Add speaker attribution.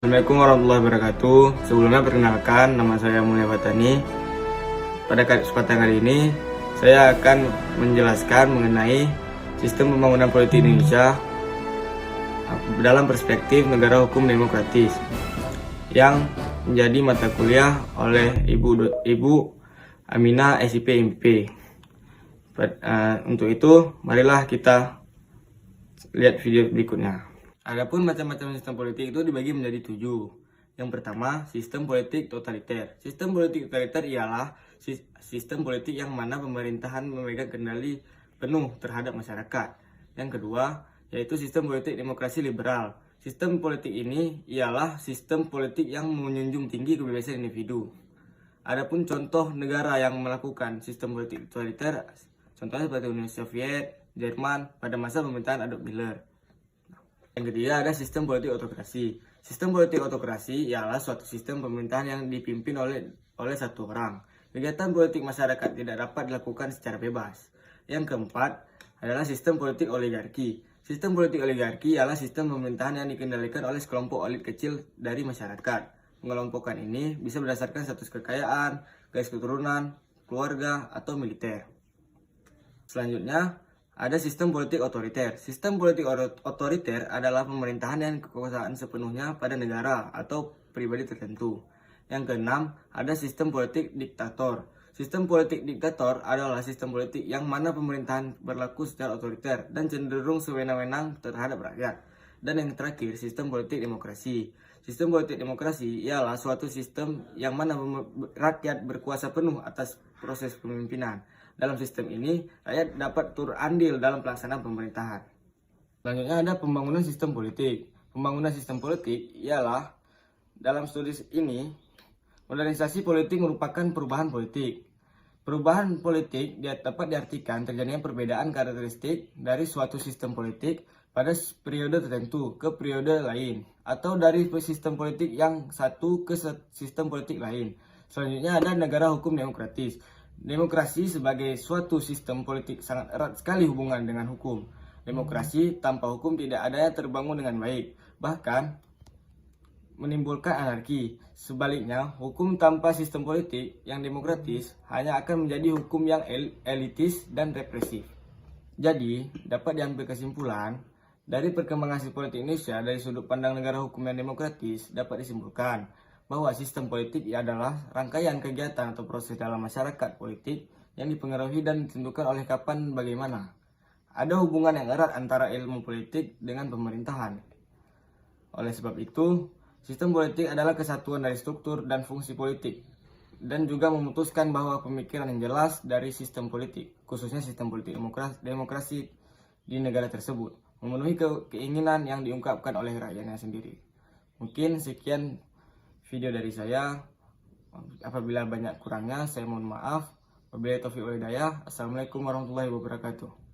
Speaker 1: Assalamualaikum warahmatullahi wabarakatuh. Sebelumnya perkenalkan, nama saya Mulia Fatani. Pada kesempatan kali ini saya akan menjelaskan mengenai sistem pembangunan politik Indonesia dalam perspektif negara hukum demokratis yang menjadi mata kuliah oleh Ibu Aminah SIP MP. Untuk itu, marilah kita lihat video berikutnya. Adapun macam-macam sistem politik itu dibagi menjadi 7. Yang pertama, sistem politik totaliter. Sistem politik totaliter ialah sistem politik yang mana pemerintahan memegang kendali penuh terhadap masyarakat. Yang kedua, yaitu sistem politik demokrasi liberal. Sistem politik ini ialah sistem politik yang menjunjung tinggi kebebasan individu. Adapun contoh negara yang melakukan sistem politik totaliter, contohnya seperti Uni Soviet, Jerman pada masa pemerintahan Adolf Hitler. Yang ketiga ada sistem politik autokrasi. Sistem politik autokrasi ialah suatu sistem pemerintahan yang dipimpin oleh satu orang. Kegiatan politik masyarakat tidak dapat dilakukan secara bebas. Yang keempat adalah sistem politik oligarki. Sistem politik oligarki ialah sistem pemerintahan yang dikendalikan oleh sekelompok elit kecil dari masyarakat. Pengelompokan ini bisa berdasarkan status kekayaan, garis keturunan, keluarga, atau militer. Selanjutnya ada sistem politik otoriter. Sistem politik otoriter adalah pemerintahan yang kekuasaan sepenuhnya pada negara atau pribadi tertentu. Yang keenam, ada sistem politik diktator. Sistem politik diktator adalah sistem politik yang mana pemerintahan berlaku secara otoriter dan cenderung sewenang-wenang terhadap rakyat. Dan yang terakhir, sistem politik demokrasi. Sistem politik demokrasi ialah suatu sistem yang mana rakyat berkuasa penuh atas proses pemimpinan. Dalam sistem ini, rakyat dapat turut andil dalam pelaksanaan pemerintahan. Selanjutnya ada pembangunan sistem politik. Pembangunan sistem politik ialah, dalam studi ini, modernisasi politik merupakan perubahan politik. Perubahan politik dapat diartikan terjadinya perbedaan karakteristik dari suatu sistem politik pada periode tertentu ke periode lain, atau dari sistem politik yang satu ke sistem politik lain. Selanjutnya ada negara hukum demokratis. Demokrasi sebagai suatu sistem politik sangat erat sekali hubungan dengan hukum. Demokrasi tanpa hukum tidak ada yang terbangun dengan baik, bahkan menimbulkan anarki. Sebaliknya, hukum tanpa sistem politik yang demokratis hanya akan menjadi hukum yang elitis dan represif. Jadi, dapat diambil kesimpulan dari perkembangan sistem politik Indonesia dari sudut pandang negara hukum yang demokratis dapat disimpulkan bahwa sistem politik adalah rangkaian kegiatan atau proses dalam masyarakat politik yang dipengaruhi dan ditentukan oleh kapan bagaimana. Ada hubungan yang erat antara ilmu politik dengan pemerintahan. Oleh sebab itu, sistem politik adalah kesatuan dari struktur dan fungsi politik dan juga memutuskan bahwa pemikiran yang jelas dari sistem politik, khususnya sistem politik demokrasi di negara tersebut, memenuhi keinginan yang diungkapkan oleh rakyatnya sendiri. Mungkin sekian video dari saya. Apabila banyak kurangnya, saya mohon maaf. Wabillahi taufiq wal hidayah. Assalamualaikum warahmatullahi wabarakatuh.